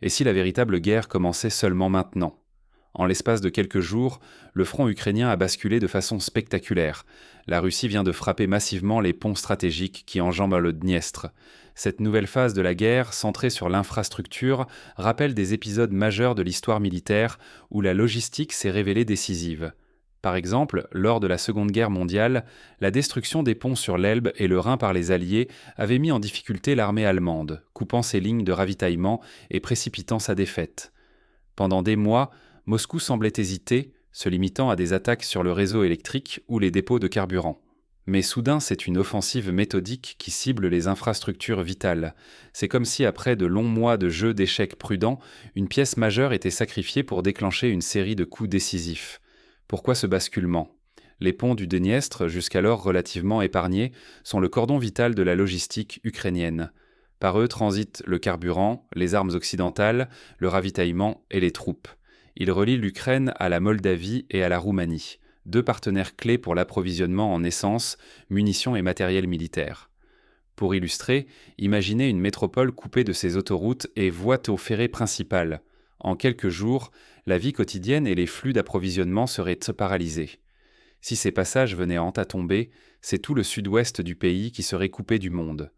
Et si la véritable guerre commençait seulement maintenant? En l'espace de quelques jours, le front ukrainien a basculé de façon spectaculaire. La Russie vient de frapper massivement les ponts stratégiques qui enjambent le Dniestre. Cette nouvelle phase de la guerre, centrée sur l'infrastructure, rappelle des épisodes majeurs de l'histoire militaire où la logistique s'est révélée décisive. Par exemple, lors de la Seconde Guerre mondiale, la destruction des ponts sur l'Elbe et le Rhin par les Alliés avait mis en difficulté l'armée allemande, coupant ses lignes de ravitaillement et précipitant sa défaite. Pendant des mois, Moscou semblait hésiter, se limitant à des attaques sur le réseau électrique ou les dépôts de carburant. Mais soudain, c'est une offensive méthodique qui cible les infrastructures vitales. C'est comme si, après de longs mois de jeux d'échecs prudents, une pièce majeure était sacrifiée pour déclencher une série de coups décisifs. Pourquoi ce basculement? Les ponts du Dniestre, jusqu'alors relativement épargnés, sont le cordon vital de la logistique ukrainienne. Par eux transitent le carburant, les armes occidentales, le ravitaillement et les troupes. Ils relient l'Ukraine à la Moldavie et à la Roumanie, deux partenaires clés pour l'approvisionnement en essence, munitions et matériel militaire. Pour illustrer, imaginez une métropole coupée de ses autoroutes et voies aux ferrées principales. En quelques jours, la vie quotidienne et les flux d'approvisionnement seraient paralysés. Si ces passages venaient à tomber, c'est tout le sud-ouest du pays qui serait coupé du monde.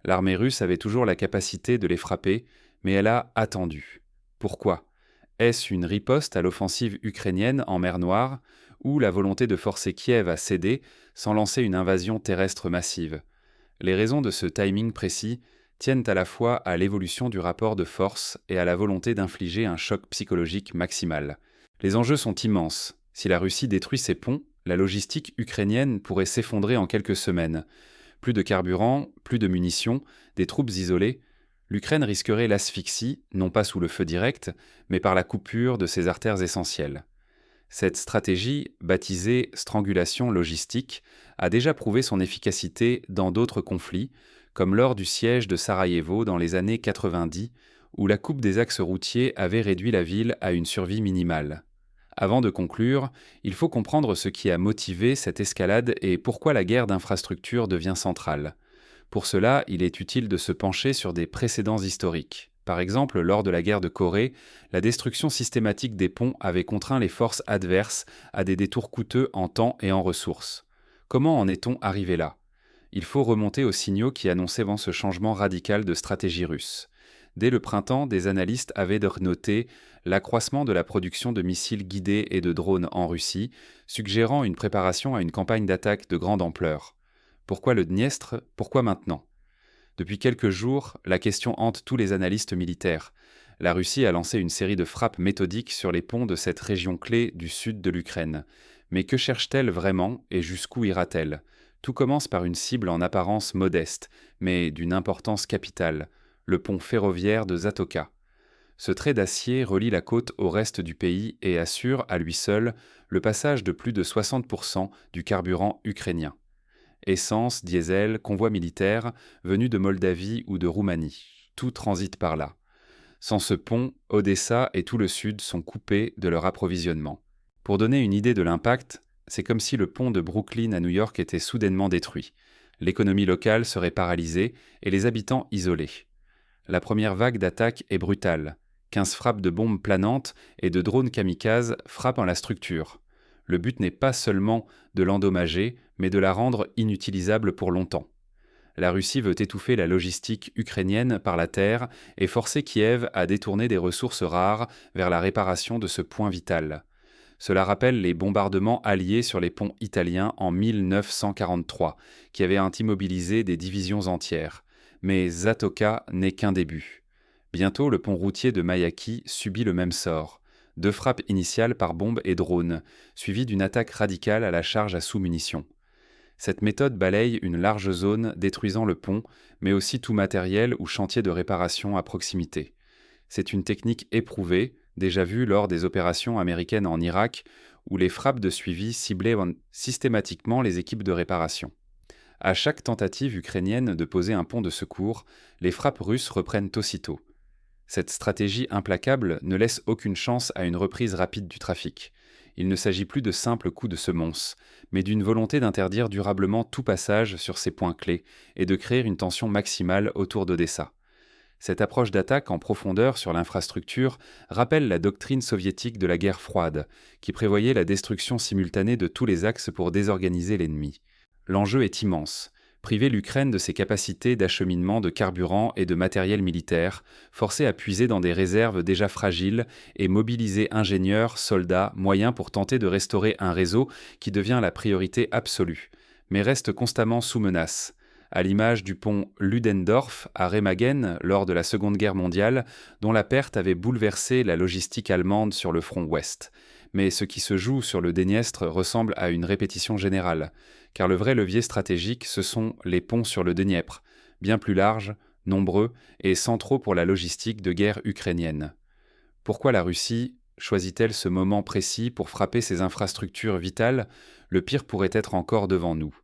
L'armée russe avait toujours la capacité de les frapper, mais elle a attendu. Pourquoi? Est-ce une riposte à l'offensive ukrainienne en mer Noire, ou la volonté de forcer Kiev à céder sans lancer une invasion terrestre massive? Les raisons de ce timing précis tiennent à la fois à l'évolution du rapport de force et à la volonté d'infliger un choc psychologique maximal. Les enjeux sont immenses. Si la Russie détruit ses ponts, la logistique ukrainienne pourrait s'effondrer en quelques semaines. Plus de carburant, plus de munitions, des troupes isolées, l'Ukraine risquerait l'asphyxie, non pas sous le feu direct, mais par la coupure de ses artères essentielles. Cette stratégie, baptisée strangulation logistique, a déjà prouvé son efficacité dans d'autres conflits, comme lors du siège de Sarajevo dans les années 90, où la coupe des axes routiers avait réduit la ville à une survie minimale. Avant de conclure, il faut comprendre ce qui a motivé cette escalade et pourquoi la guerre d'infrastructure devient centrale. Pour cela, il est utile de se pencher sur des précédents historiques. Par exemple, lors de la guerre de Corée, la destruction systématique des ponts avait contraint les forces adverses à des détours coûteux en temps et en ressources. Comment en est-on arrivé là? Il faut remonter aux signaux qui annonçaient ce changement radical de stratégie russe. Dès le printemps, des analystes avaient noté l'accroissement de la production de missiles guidés et de drones en Russie, suggérant une préparation à une campagne d'attaque de grande ampleur. Pourquoi le Dniestre? Pourquoi maintenant? Depuis quelques jours, la question hante tous les analystes militaires. La Russie a lancé une série de frappes méthodiques sur les ponts de cette région clé du sud de l'Ukraine. Mais que cherche-t-elle vraiment et jusqu'où ira-t-elle? Tout commence par une cible en apparence modeste, mais d'une importance capitale, le pont ferroviaire de Zatoka. Ce trait d'acier relie la côte au reste du pays et assure, à lui seul, le passage de plus de 60% du carburant ukrainien. Essence, diesel, convois militaires, venus de Moldavie ou de Roumanie. Tout transite par là. Sans ce pont, Odessa et tout le sud sont coupés de leur approvisionnement. Pour donner une idée de l'impact, c'est comme si le pont de Brooklyn à New York était soudainement détruit. L'économie locale serait paralysée et les habitants isolés. La première vague d'attaque est brutale. 15 frappes de bombes planantes et de drones kamikazes frappent en la structure. Le but n'est pas seulement de l'endommager, mais de la rendre inutilisable pour longtemps. La Russie veut étouffer la logistique ukrainienne par la terre et forcer Kiev à détourner des ressources rares vers la réparation de ce point vital. Cela rappelle les bombardements alliés sur les ponts italiens en 1943, qui avaient immobilisé des divisions entières. Mais Zatoka n'est qu'un début. Bientôt, le pont routier de Mayaki subit le même sort. 2 frappes initiales par bombes et drones, suivies d'une attaque radicale à la charge à sous-munitions. Cette méthode balaye une large zone détruisant le pont, mais aussi tout matériel ou chantier de réparation à proximité. C'est une technique éprouvée, déjà vue lors des opérations américaines en Irak, où les frappes de suivi ciblaient systématiquement les équipes de réparation. À chaque tentative ukrainienne de poser un pont de secours, les frappes russes reprennent aussitôt. Cette stratégie implacable ne laisse aucune chance à une reprise rapide du trafic. Il ne s'agit plus de simples coups de semonce, mais d'une volonté d'interdire durablement tout passage sur ces points clés et de créer une tension maximale autour d'Odessa. Cette approche d'attaque en profondeur sur l'infrastructure rappelle la doctrine soviétique de la guerre froide, qui prévoyait la destruction simultanée de tous les axes pour désorganiser l'ennemi. L'enjeu est immense. Priver l'Ukraine de ses capacités d'acheminement de carburant et de matériel militaire, forcer à puiser dans des réserves déjà fragiles et mobiliser ingénieurs, soldats, moyens pour tenter de restaurer un réseau qui devient la priorité absolue, mais reste constamment sous menace. À l'image du pont Ludendorff à Remagen lors de la Seconde Guerre mondiale, dont la perte avait bouleversé la logistique allemande sur le front ouest. Mais ce qui se joue sur le Dniestre ressemble à une répétition générale, car le vrai levier stratégique, ce sont les ponts sur le Dniepr, bien plus larges, nombreux et centraux pour la logistique de guerre ukrainienne. Pourquoi la Russie choisit-elle ce moment précis pour frapper ses infrastructures vitales? Le pire pourrait être encore devant nous.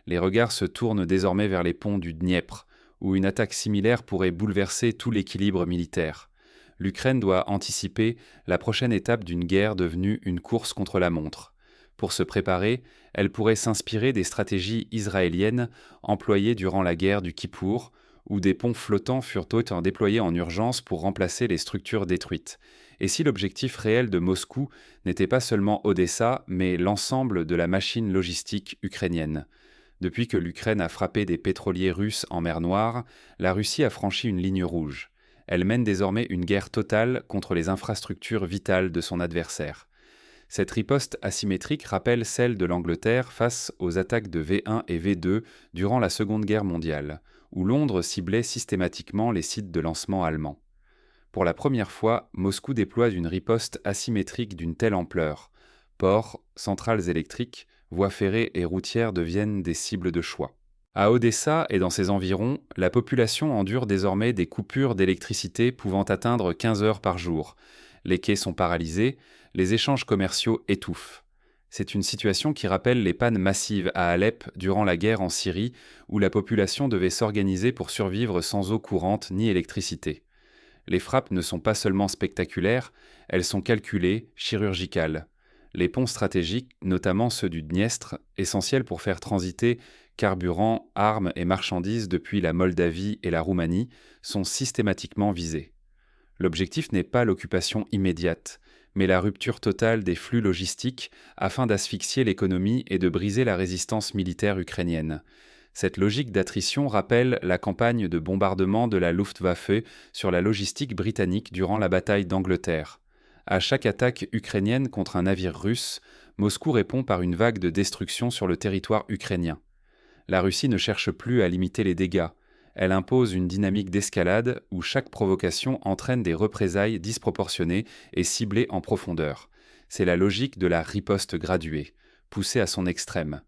Les regards se tournent désormais vers les ponts du Dniepr, où une attaque similaire pourrait bouleverser tout l'équilibre militaire. L'Ukraine doit anticiper la prochaine étape d'une guerre devenue une course contre la montre. Pour se préparer, elle pourrait s'inspirer des stratégies israéliennes employées durant la guerre du Kippour, où des ponts flottants furent autant déployés en urgence pour remplacer les structures détruites. Et si l'objectif réel de Moscou n'était pas seulement Odessa, mais l'ensemble de la machine logistique ukrainienne? Depuis que l'Ukraine a frappé des pétroliers russes en mer Noire, la Russie a franchi une ligne rouge. Elle mène désormais une guerre totale contre les infrastructures vitales de son adversaire. Cette riposte asymétrique rappelle celle de l'Angleterre face aux attaques de V1 et V2 durant la Seconde Guerre mondiale, où Londres ciblait systématiquement les sites de lancement allemands. Pour la première fois, Moscou déploie une riposte asymétrique d'une telle ampleur. Ports, centrales électriques, voies ferrées et routières deviennent des cibles de choix. À Odessa et dans ses environs, la population endure désormais des coupures d'électricité pouvant atteindre 15 heures par jour. Les quais sont paralysés, les échanges commerciaux étouffent. C'est une situation qui rappelle les pannes massives à Alep durant la guerre en Syrie, où la population devait s'organiser pour survivre sans eau courante ni électricité. Les frappes ne sont pas seulement spectaculaires, elles sont calculées, chirurgicales. Les ponts stratégiques, notamment ceux du Dniestre, essentiels pour faire transiter carburant, armes et marchandises depuis la Moldavie et la Roumanie, sont systématiquement visés. L'objectif n'est pas l'occupation immédiate, mais la rupture totale des flux logistiques afin d'asphyxier l'économie et de briser la résistance militaire ukrainienne. Cette logique d'attrition rappelle la campagne de bombardement de la Luftwaffe sur la logistique britannique durant la bataille d'Angleterre. À chaque attaque ukrainienne contre un navire russe, Moscou répond par une vague de destruction sur le territoire ukrainien. La Russie ne cherche plus à limiter les dégâts. Elle impose une dynamique d'escalade où chaque provocation entraîne des représailles disproportionnées et ciblées en profondeur. C'est la logique de la riposte graduée, poussée à son extrême.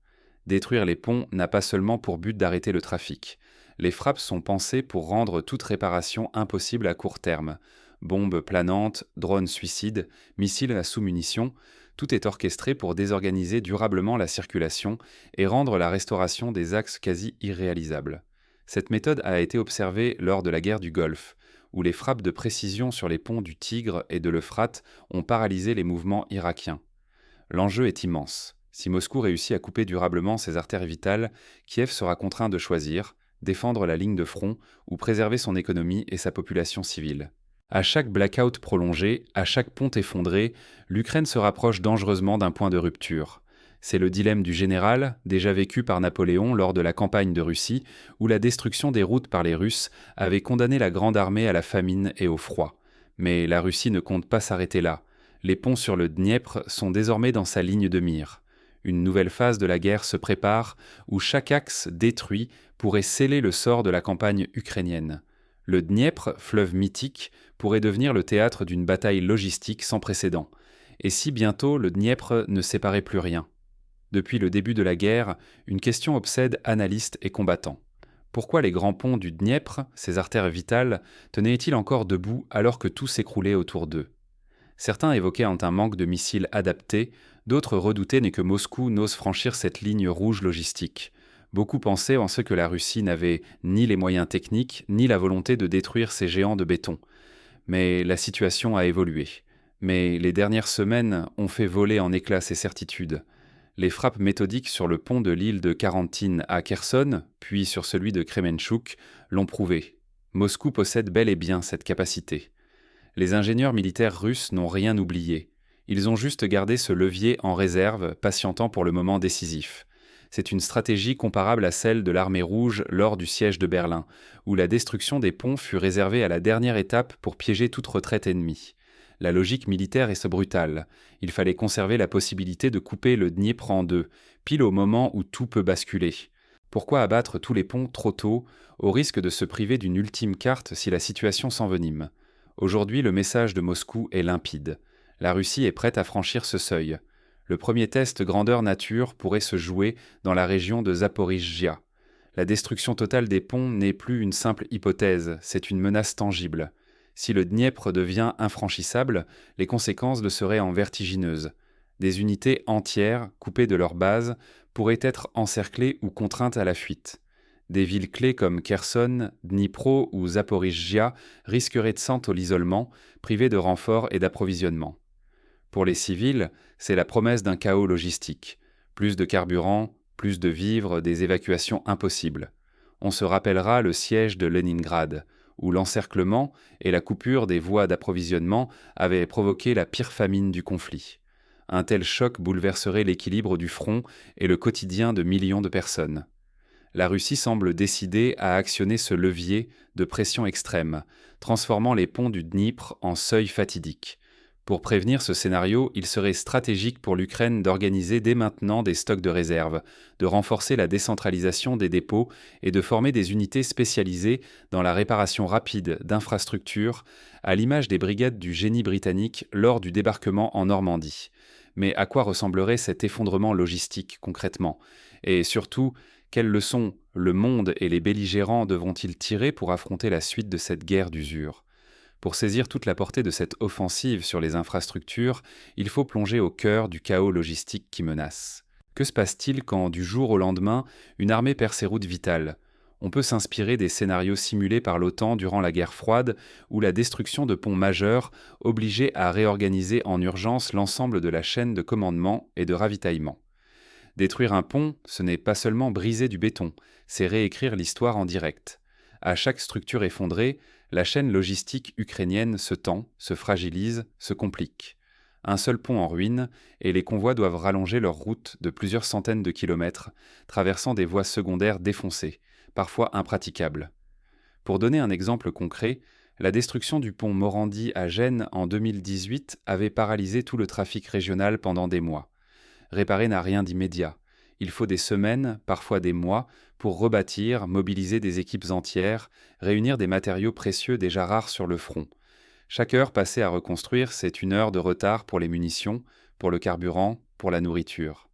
Détruire les ponts n'a pas seulement pour but d'arrêter le trafic. Les frappes sont pensées pour rendre toute réparation impossible à court terme. Bombes planantes, drones suicides, missiles à sous-munitions, tout est orchestré pour désorganiser durablement la circulation et rendre la restauration des axes quasi irréalisables. Cette méthode a été observée lors de la guerre du Golfe, où les frappes de précision sur les ponts du Tigre et de l'Euphrate ont paralysé les mouvements irakiens. L'enjeu est immense. Si Moscou réussit à couper durablement ses artères vitales, Kiev sera contraint de choisir, défendre la ligne de front ou préserver son économie et sa population civile. À chaque blackout prolongé, à chaque pont effondré, l'Ukraine se rapproche dangereusement d'un point de rupture. C'est le dilemme du général, déjà vécu par Napoléon lors de la campagne de Russie, où la destruction des routes par les Russes avait condamné la Grande Armée à la famine et au froid. Mais la Russie ne compte pas s'arrêter là. Les ponts sur le Dniepr sont désormais dans sa ligne de mire. Une nouvelle phase de la guerre se prépare, où chaque axe détruit pourrait sceller le sort de la campagne ukrainienne. Le Dniepr, fleuve mythique, pourrait devenir le théâtre d'une bataille logistique sans précédent. Et si bientôt le Dniepr ne séparait plus rien? Depuis le début de la guerre, une question obsède analystes et combattants. Pourquoi les grands ponts du Dniepr, ces artères vitales, tenaient-ils encore debout alors que tout s'écroulait autour d'eux? Certains évoquaient un manque de missiles adaptés, d'autres redoutaient que Moscou n'ose franchir cette ligne rouge logistique. Beaucoup pensaient en ce que la Russie n'avait ni les moyens techniques, ni la volonté de détruire ces géants de béton. Mais la situation a évolué. Mais les dernières semaines ont fait voler en éclats ces certitudes. Les frappes méthodiques sur le pont de l'île de Karantine à Kherson, puis sur celui de Kremenchuk, l'ont prouvé. Moscou possède bel et bien cette capacité. Les ingénieurs militaires russes n'ont rien oublié. Ils ont juste gardé ce levier en réserve, patientant pour le moment décisif. C'est une stratégie comparable à celle de l'armée rouge lors du siège de Berlin, où la destruction des ponts fut réservée à la dernière étape pour piéger toute retraite ennemie. La logique militaire est brutale. Il fallait conserver la possibilité de couper le Dniepr en deux, pile au moment où tout peut basculer. Pourquoi abattre tous les ponts trop tôt, au risque de se priver d'une ultime carte si la situation s'envenime ? Aujourd'hui, le message de Moscou est limpide. La Russie est prête à franchir ce seuil. Le premier test grandeur nature pourrait se jouer dans la région de Zaporijjia. La destruction totale des ponts n'est plus une simple hypothèse, c'est une menace tangible. Si le Dniepr devient infranchissable, les conséquences le seraient en vertigineuses. Des unités entières, coupées de leur base, pourraient être encerclées ou contraintes à la fuite. Des villes clés comme Kherson, Dnipro ou Zaporijjia risqueraient de sentir l'isolement, privées de renforts et d'approvisionnement. Pour les civils, c'est la promesse d'un chaos logistique. Plus de carburant, plus de vivres, des évacuations impossibles. On se rappellera le siège de Leningrad, où l'encerclement et la coupure des voies d'approvisionnement avaient provoqué la pire famine du conflit. Un tel choc bouleverserait l'équilibre du front et le quotidien de millions de personnes. La Russie semble décidée à actionner ce levier de pression extrême, transformant les ponts du Dniepr en seuil fatidique. Pour prévenir ce scénario, il serait stratégique pour l'Ukraine d'organiser dès maintenant des stocks de réserve, de renforcer la décentralisation des dépôts et de former des unités spécialisées dans la réparation rapide d'infrastructures, à l'image des brigades du génie britannique lors du débarquement en Normandie. Mais à quoi ressemblerait cet effondrement logistique concrètement ? Et surtout, quelles leçons le monde et les belligérants devront-ils tirer pour affronter la suite de cette guerre d'usure ? Pour saisir toute la portée de cette offensive sur les infrastructures, il faut plonger au cœur du chaos logistique qui menace. Que se passe-t-il quand, du jour au lendemain, une armée perd ses routes vitales ? On peut s'inspirer des scénarios simulés par l'OTAN durant la guerre froide, où la destruction de ponts majeurs obligeait à réorganiser en urgence l'ensemble de la chaîne de commandement et de ravitaillement. Détruire un pont, ce n'est pas seulement briser du béton, c'est réécrire l'histoire en direct. À chaque structure effondrée, la chaîne logistique ukrainienne se tend, se fragilise, se complique. Un seul pont en ruine, et les convois doivent rallonger leur route de plusieurs centaines de kilomètres, traversant des voies secondaires défoncées, parfois impraticables. Pour donner un exemple concret, la destruction du pont Morandi à Gênes en 2018 avait paralysé tout le trafic régional pendant des mois. Réparer n'a rien d'immédiat. Il faut des semaines, parfois des mois, pour rebâtir, mobiliser des équipes entières, réunir des matériaux précieux déjà rares sur le front. Chaque heure passée à reconstruire, c'est une heure de retard pour les munitions, pour le carburant, pour la nourriture.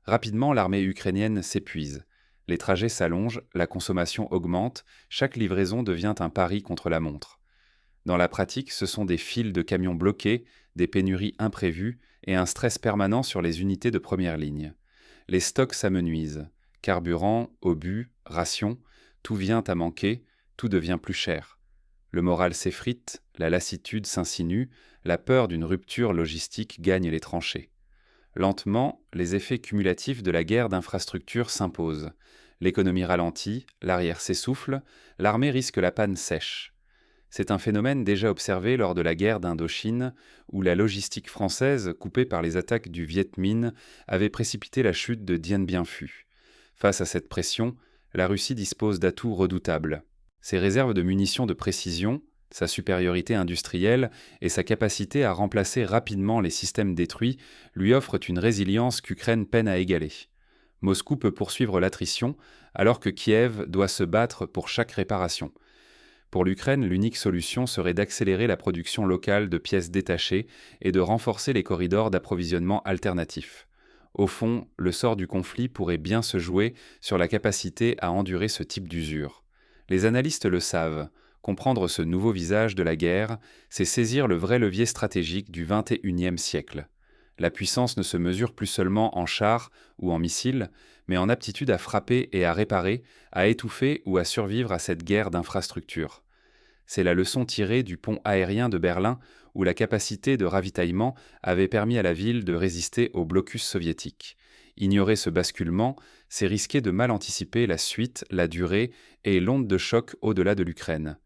Rapidement, l'armée ukrainienne s'épuise. Les trajets s'allongent, la consommation augmente, chaque livraison devient un pari contre la montre. Dans la pratique, ce sont des files de camions bloqués, des pénuries imprévues et un stress permanent sur les unités de première ligne. Les stocks s'amenuisent. Carburant, obus, rations, tout vient à manquer, tout devient plus cher. Le moral s'effrite, la lassitude s'insinue, la peur d'une rupture logistique gagne les tranchées. Lentement, les effets cumulatifs de la guerre d'infrastructure s'imposent. L'économie ralentit, l'arrière s'essouffle, l'armée risque la panne sèche. C'est un phénomène déjà observé lors de la guerre d'Indochine, où la logistique française, coupée par les attaques du Viet Minh, avait précipité la chute de Dien Bien Phu. Face à cette pression, la Russie dispose d'atouts redoutables. Ses réserves de munitions de précision, sa supériorité industrielle et sa capacité à remplacer rapidement les systèmes détruits lui offrent une résilience qu'Ukraine peine à égaler. Moscou peut poursuivre l'attrition, alors que Kiev doit se battre pour chaque réparation. Pour l'Ukraine, l'unique solution serait d'accélérer la production locale de pièces détachées et de renforcer les corridors d'approvisionnement alternatifs. Au fond, le sort du conflit pourrait bien se jouer sur la capacité à endurer ce type d'usure. Les analystes le savent, comprendre ce nouveau visage de la guerre, c'est saisir le vrai levier stratégique du XXIe siècle. La puissance ne se mesure plus seulement en chars ou en missiles, mais en aptitude à frapper et à réparer, à étouffer ou à survivre à cette guerre d'infrastructures. C'est la leçon tirée du pont aérien de Berlin, où la capacité de ravitaillement avait permis à la ville de résister au blocus soviétique. Ignorer ce basculement, c'est risquer de mal anticiper la suite, la durée et l'onde de choc au-delà de l'Ukraine.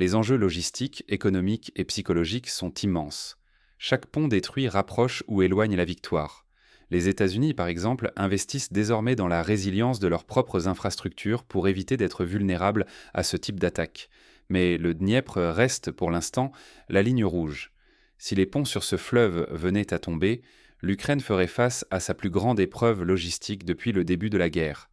Les enjeux logistiques, économiques et psychologiques sont immenses. Chaque pont détruit rapproche ou éloigne la victoire. Les États-Unis, par exemple, investissent désormais dans la résilience de leurs propres infrastructures pour éviter d'être vulnérables à ce type d'attaque. Mais le Dniepr reste, pour l'instant, la ligne rouge. Si les ponts sur ce fleuve venaient à tomber, l'Ukraine ferait face à sa plus grande épreuve logistique depuis le début de la guerre.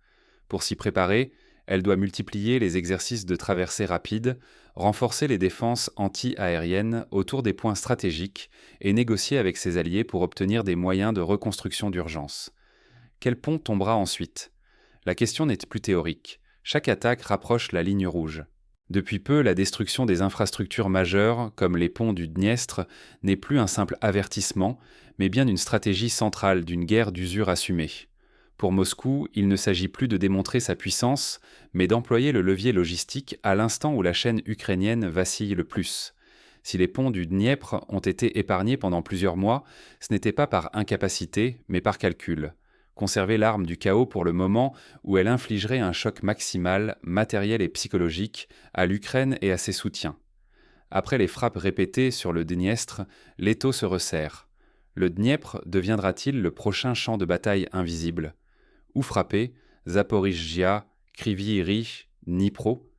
Pour s'y préparer, elle doit multiplier les exercices de traversée rapide, renforcer les défenses anti-aériennes autour des points stratégiques et négocier avec ses alliés pour obtenir des moyens de reconstruction d'urgence. Quel pont tombera ensuite? La question n'est plus théorique. Chaque attaque rapproche la ligne rouge. Depuis peu, la destruction des infrastructures majeures, comme les ponts du Dniestre, n'est plus un simple avertissement, mais bien une stratégie centrale d'une guerre d'usure assumée. Pour Moscou, il ne s'agit plus de démontrer sa puissance, mais d'employer le levier logistique à l'instant où la chaîne ukrainienne vacille le plus. Si les ponts du Dniepr ont été épargnés pendant plusieurs mois, ce n'était pas par incapacité, mais par calcul. Conserver l'arme du chaos pour le moment où elle infligerait un choc maximal, matériel et psychologique, à l'Ukraine et à ses soutiens. Après les frappes répétées sur le Dniestre, l'étau se resserre. Le Dniepr deviendra-t-il le prochain champ de bataille invisible? Où frapper? Zaporizhzhia, Kryvyi Rih, Dnipro?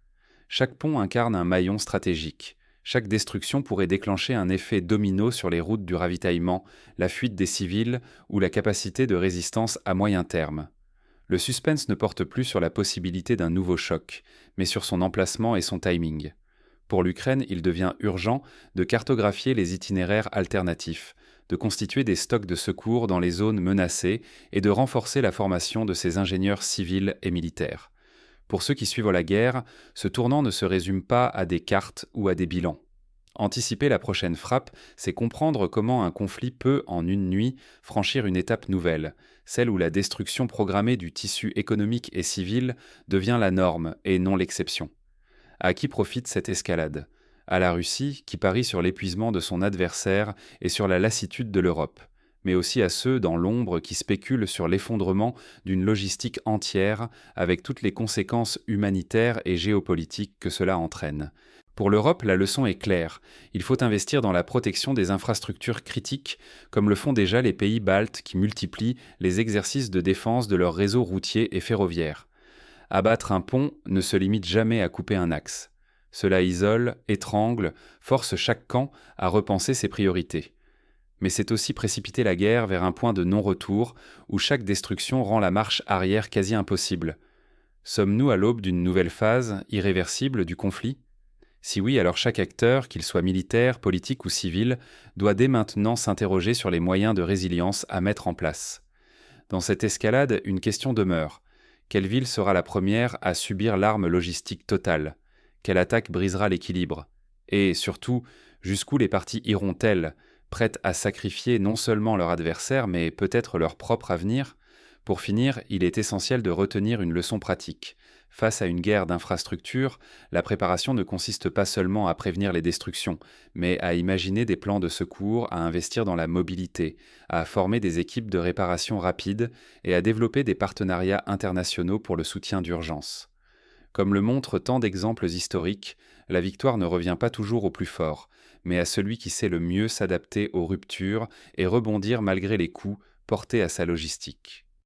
Chaque pont incarne un maillon stratégique. Chaque destruction pourrait déclencher un effet domino sur les routes du ravitaillement, la fuite des civils ou la capacité de résistance à moyen terme. Le suspense ne porte plus sur la possibilité d'un nouveau choc, mais sur son emplacement et son timing. Pour l'Ukraine, il devient urgent de cartographier les itinéraires alternatifs, de constituer des stocks de secours dans les zones menacées et de renforcer la formation de ses ingénieurs civils et militaires. Pour ceux qui suivent la guerre, ce tournant ne se résume pas à des cartes ou à des bilans. Anticiper la prochaine frappe, c'est comprendre comment un conflit peut, en une nuit, franchir une étape nouvelle, celle où la destruction programmée du tissu économique et civil devient la norme et non l'exception. À qui profite cette escalade? À la Russie, qui parie sur l'épuisement de son adversaire et sur la lassitude de l'Europe, mais aussi à ceux dans l'ombre qui spéculent sur l'effondrement d'une logistique entière avec toutes les conséquences humanitaires et géopolitiques que cela entraîne. Pour l'Europe, la leçon est claire. Il faut investir dans la protection des infrastructures critiques, comme le font déjà les pays baltes qui multiplient les exercices de défense de leurs réseaux routiers et ferroviaires. Abattre un pont ne se limite jamais à couper un axe. Cela isole, étrangle, force chaque camp à repenser ses priorités. Mais c'est aussi précipiter la guerre vers un point de non-retour où chaque destruction rend la marche arrière quasi impossible. Sommes-nous à l'aube d'une nouvelle phase irréversible du conflit? Si oui, alors chaque acteur, qu'il soit militaire, politique ou civil, doit dès maintenant s'interroger sur les moyens de résilience à mettre en place. Dans cette escalade, une question demeure. Quelle ville sera la première à subir l'arme logistique totale? Quelle attaque brisera l'équilibre? Et surtout, jusqu'où les parties iront-elles, prêtes à sacrifier non seulement leur adversaire, mais peut-être leur propre avenir? Pour finir, il est essentiel de retenir une leçon pratique. Face à une guerre d'infrastructures, la préparation ne consiste pas seulement à prévenir les destructions, mais à imaginer des plans de secours, à investir dans la mobilité, à former des équipes de réparation rapide et à développer des partenariats internationaux pour le soutien d'urgence. Comme le montrent tant d'exemples historiques, la victoire ne revient pas toujours au plus fort, mais à celui qui sait le mieux s'adapter aux ruptures et rebondir malgré les coups portés à sa logistique.